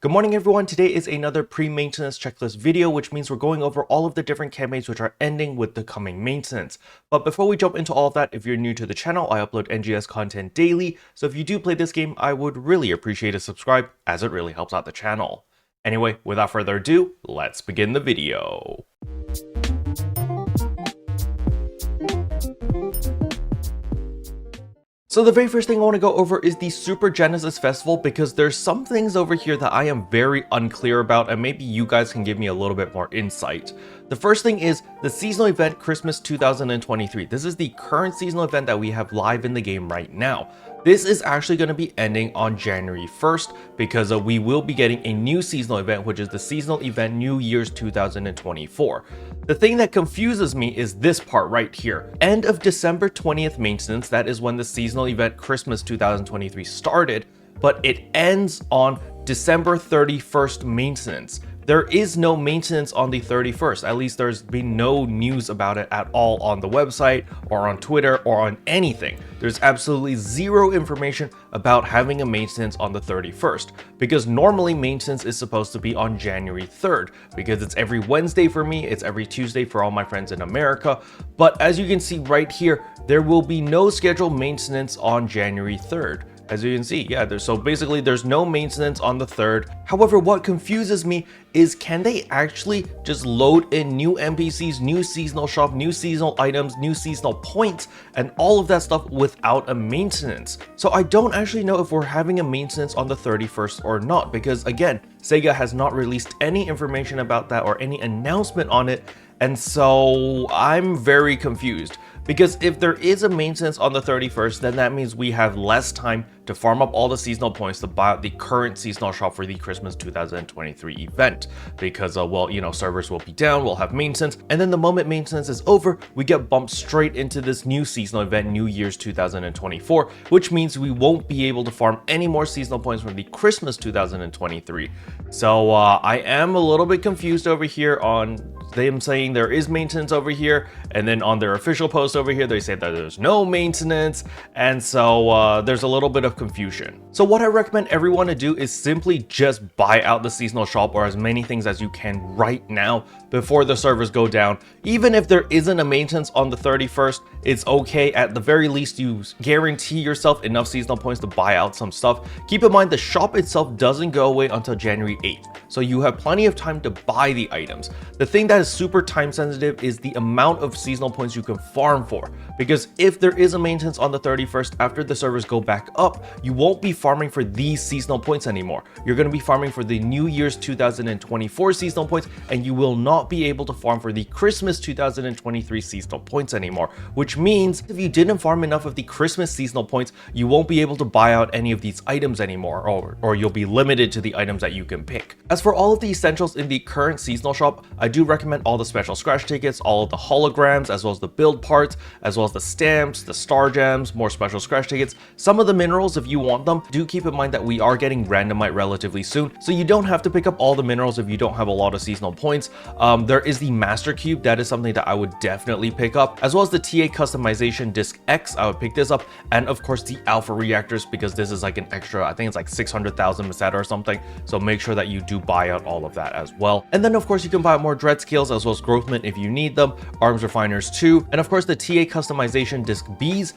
Good morning everyone, today is another pre-maintenance checklist video, which means we're going over all of the different campaigns which are ending with the coming maintenance. But before we jump into all of that, if you're new to the channel, I upload NGS content daily, so if you do play this game, I would really appreciate a subscribe, as it really helps out the channel. Anyway, without further ado, let's begin the video. So the very first thing I want to go over is the Super Genesis Festival, because there's some things over here that I am very unclear about, and maybe you guys can give me a little bit more insight. The first thing is the seasonal event Christmas 2023. This is the current seasonal event that we have live in the game right now. This is actually going to be ending on January 1st because we will be getting a new seasonal event, which is the seasonal event New Year's 2024. The thing that confuses me is this part right here. End of December 20th maintenance, that is when the seasonal event Christmas 2023 started, but it ends on December 31st maintenance. There is no maintenance on the 31st, at least there's been no news about it at all on the website or on Twitter or on anything. There's absolutely zero information about having a maintenance on the 31st, because normally maintenance is supposed to be on January 3rd, because it's every Wednesday for me, it's every Tuesday for all my friends in America, but as you can see right here, there will be no scheduled maintenance on January 3rd. As you can see, yeah, so basically there's no maintenance on the 3rd. However, what confuses me is, can they actually just load in new NPCs, new seasonal shop, new seasonal items, new seasonal points, and all of that stuff without a maintenance? So I don't actually know if we're having a maintenance on the 31st or not, because again, Sega has not released any information about that or any announcement on it. And so I'm very confused, because if there is a maintenance on the 31st, then that means we have less time to farm up all the seasonal points to buy out the current seasonal shop for the Christmas 2023 event. Because, well, you know, servers will be down, we'll have maintenance, and then the moment maintenance is over, we get bumped straight into this new seasonal event, New Year's 2024, which means we won't be able to farm any more seasonal points from the Christmas 2023. So I am a little bit confused over here on them saying there is maintenance over here, and then on their official post over here they say that there's no maintenance, and so there's a little bit of confusion. So what I recommend everyone to do is simply just buy out the seasonal shop or as many things as you can right now before the servers go down. Even if there isn't a maintenance on the 31st, it's okay. At the very least, you guarantee yourself enough seasonal points to buy out some stuff. Keep in mind the shop itself doesn't go away until January 8th, so you have plenty of time to buy the items. The thing that is super time sensitive is the amount of seasonal points you can farm for, because if there is a maintenance on the 31st after the servers go back up, you won't be farming for these seasonal points anymore. You're going to be farming for the New Year's 2024 seasonal points, and you will not be able to farm for the Christmas 2023 seasonal points anymore, which means if you didn't farm enough of the Christmas seasonal points, you won't be able to buy out any of these items anymore, or you'll be limited to the items that you can pick. As for all of the essentials in the current seasonal shop, I do recommend all the special scratch tickets, all of the holograms, as well as the build parts, as well as the stamps, the star gems, more special scratch tickets, some of the minerals if you want them. Do keep in mind that we are getting randomite relatively soon, so you don't have to pick up all the minerals if you don't have a lot of seasonal points. There is the Master Cube, that is something that I would definitely pick up, as well as the TA Customization Disc X, I would pick this up, and of course the Alpha Reactors, because this is like an extra, I think it's like 600,000 Masada or something, so make sure that you do buy out all of that as well. And then of course you can buy more Dread Scales as well as Growth Mint if you need them, Arms Refiners too, and of course the TA Customization Disc Bs.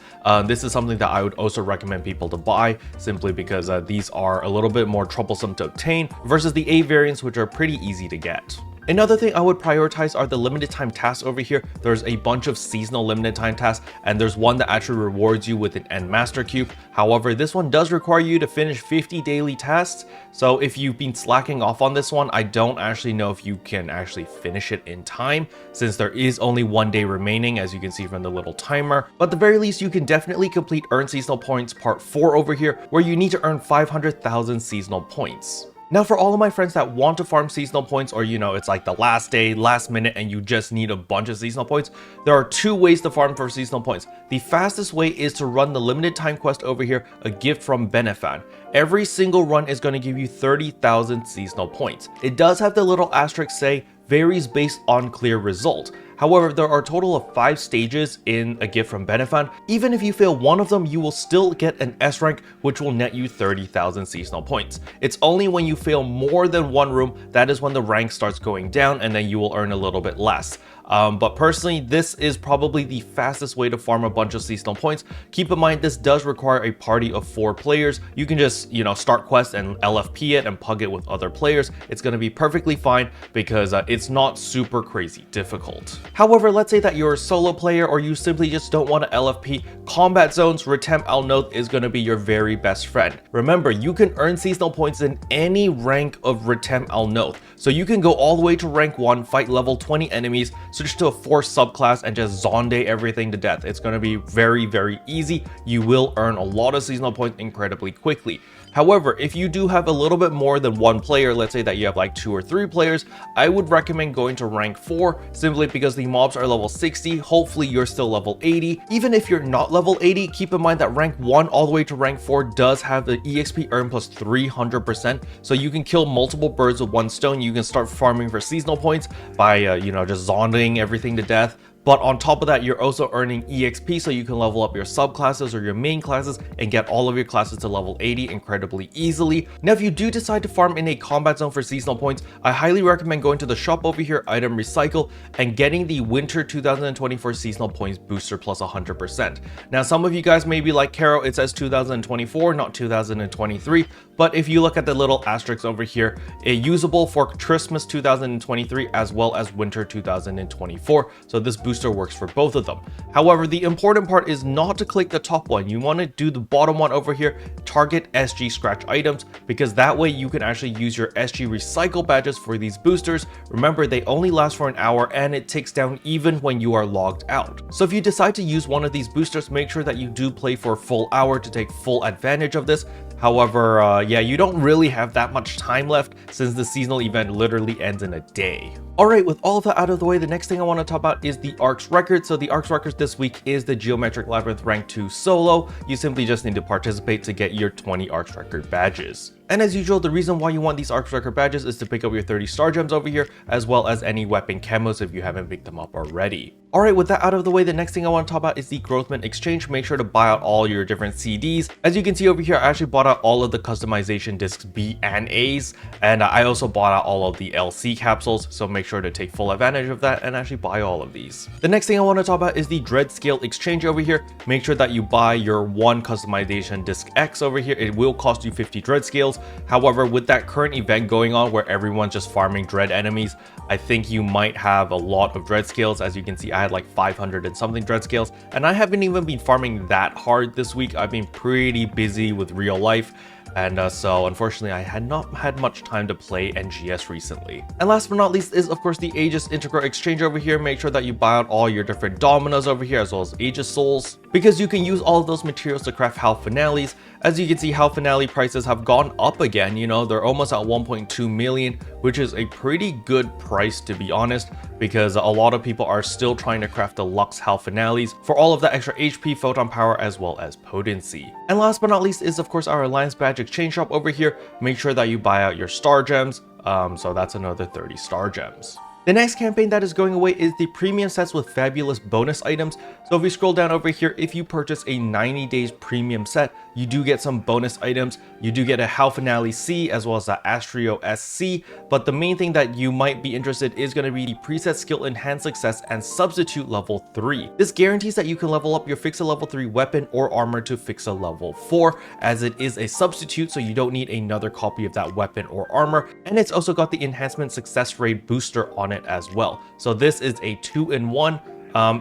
This is something that I would also recommend people to buy, simply because these are a little bit more troublesome to obtain versus the A variants, which are pretty easy to get. Another thing I would prioritize are the limited time tasks over here. There's a bunch of seasonal limited time tasks, and there's one that actually rewards you with an End Master Cube. However, this one does require you to finish 50 daily tasks, so if you've been slacking off on this one, I don't actually know if you can actually finish it in time, since there is only 1 day remaining, as you can see from the little timer. But at the very least, you can definitely complete Earn Seasonal Points Part 4 over here, where you need to earn 500,000 seasonal points. Now, for all of my friends that want to farm seasonal points, or you know, it's like the last day, last minute, and you just need a bunch of seasonal points, there are two ways to farm for seasonal points. The fastest way is to run the limited time quest over here, A Gift from Benefan. Every single run is going to give you 30,000 seasonal points. It does have the little asterisk say varies based on clear result. However, there are a total of 5 stages in a gift from Benefan. Even if you fail one of them, you will still get an S rank, which will net you 30,000 seasonal points. It's only when you fail more than one room that is when the rank starts going down, and then you will earn a little bit less. But personally, this is probably the fastest way to farm a bunch of seasonal points. Keep in mind, this does require a party of 4 players. You can just, start quests and LFP it and pug it with other players. It's going to be perfectly fine because it's not super crazy difficult. However, let's say that you're a solo player or you simply just don't want to LFP, Combat Zones Retem Al Noth is going to be your very best friend. Remember, you can earn seasonal points in any rank of Retem Al Noth. So you can go all the way to rank 1, fight level 20 enemies, switch to a 4 subclass and just zonde everything to death. It's going to be very, very easy. You will earn a lot of seasonal points incredibly quickly. However, if you do have a little bit more than one player, let's say that you have like 2 or 3 players, I would recommend going to rank 4 simply because the mobs are level 60. Hopefully you're still level 80. Even if you're not level 80, keep in mind that rank 1 all the way to rank 4 does have the EXP earn plus 300%. So you can kill multiple birds with one stone. You can start farming for seasonal points by, just zondeing everything to death. But on top of that, you're also earning EXP so you can level up your subclasses or your main classes and get all of your classes to level 80 incredibly easily. Now, if you do decide to farm in a combat zone for seasonal points, I highly recommend going to the shop over here, item recycle, and getting the winter 2024 seasonal points booster plus 100%. Now, some of you guys may be like, Caro, it says 2024, not 2023. But if you look at the little asterisk over here, it's usable for Christmas 2023 as well as winter 2024. So this booster works for both of them. However, the important part is not to click the top one. You want to do the bottom one over here, target SG scratch items, because that way you can actually use your SG recycle badges for these boosters. Remember, they only last for an hour and it ticks down even when you are logged out. So if you decide to use one of these boosters, make sure that you do play for a full hour to take full advantage of this. However, you don't really have that much time left since the seasonal event literally ends in a day. Alright, with all of that out of the way, the next thing I want to talk about is the Arks Records. So the Arks Records this week is the Geometric Labyrinth Rank 2 solo. You simply just need to participate to get your 20 Arks Record badges. And as usual, the reason why you want these Arks Record badges is to pick up your 30 star gems over here, as well as any weapon camos if you haven't picked them up already. Alright, with that out of the way, the next thing I want to talk about is the Growthman Exchange. Make sure to buy out all your different CDs. As you can see over here, I actually bought out all of the customization discs B and A's, and I also bought out all of the LC capsules, so make sure to take full advantage of that and actually buy all of these. The next thing I want to talk about is the Dread Scale Exchange over here. Make sure that you buy your 1 customization disc X over here. It will cost you 50 Dread Scales. However, with that current event going on where everyone's just farming Dread enemies, I think you might have a lot of Dread Scales. As you can see, I had like 500 and something Dread Scales, and I haven't even been farming that hard this week. I've been pretty busy with real life. And so unfortunately I had not had much time to play NGS recently. And last but not least is of course the Aegis Integral Exchange over here. Make sure that you buy out all your different Dominos over here as well as Aegis Souls, because you can use all of those materials to craft Halphinales. As you can see, Halphinale prices have gone up again. They're almost at 1.2 million, which is a pretty good price to be honest, because a lot of people are still trying to craft the Lux Halphinales for all of the extra HP, photon power, as well as potency. And last but not least is of course our Alliance Badge Exchange shop over here. Make sure that you buy out your star gems. So that's another 30 star gems. The next campaign that is going away is the premium sets with fabulous bonus items. So if we scroll down over here, if you purchase a 90 days premium set, you do get some bonus items. You do get a Halphinale C as well as the Astrio SC, but the main thing that you might be interested is going to be the preset skill enhanced success and substitute level 3. This guarantees that you can level up your Fixa level 3 weapon or armor to Fixa level 4, as it is a substitute, so you don't need another copy of that weapon or armor. And it's also got the enhancement success rate booster on it as well. So this is a 2-in-1.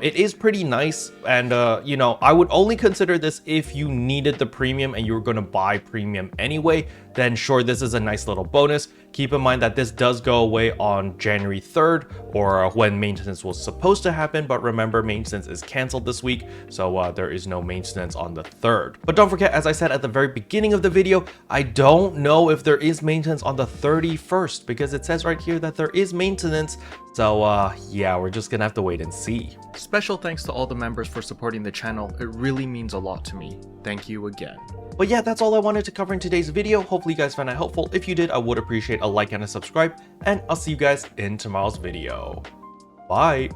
It is pretty nice, and I would only consider this if you needed the premium and you were going to buy premium anyway. Then sure, this is a nice little bonus. Keep in mind that this does go away on January 3rd, or when maintenance was supposed to happen, but remember, maintenance is canceled this week, so there is no maintenance on the 3rd. But don't forget, as I said at the very beginning of the video, I don't know if there is maintenance on the 31st, because it says right here that there is maintenance. So yeah, we're just gonna have to wait and see. Special thanks to all the members for supporting the channel. It really means a lot to me. Thank you again. But yeah, that's all I wanted to cover in today's video. Hopefully hopefully you guys found it helpful. If you did, I would appreciate a like and a subscribe, and I'll see you guys in tomorrow's video. Bye!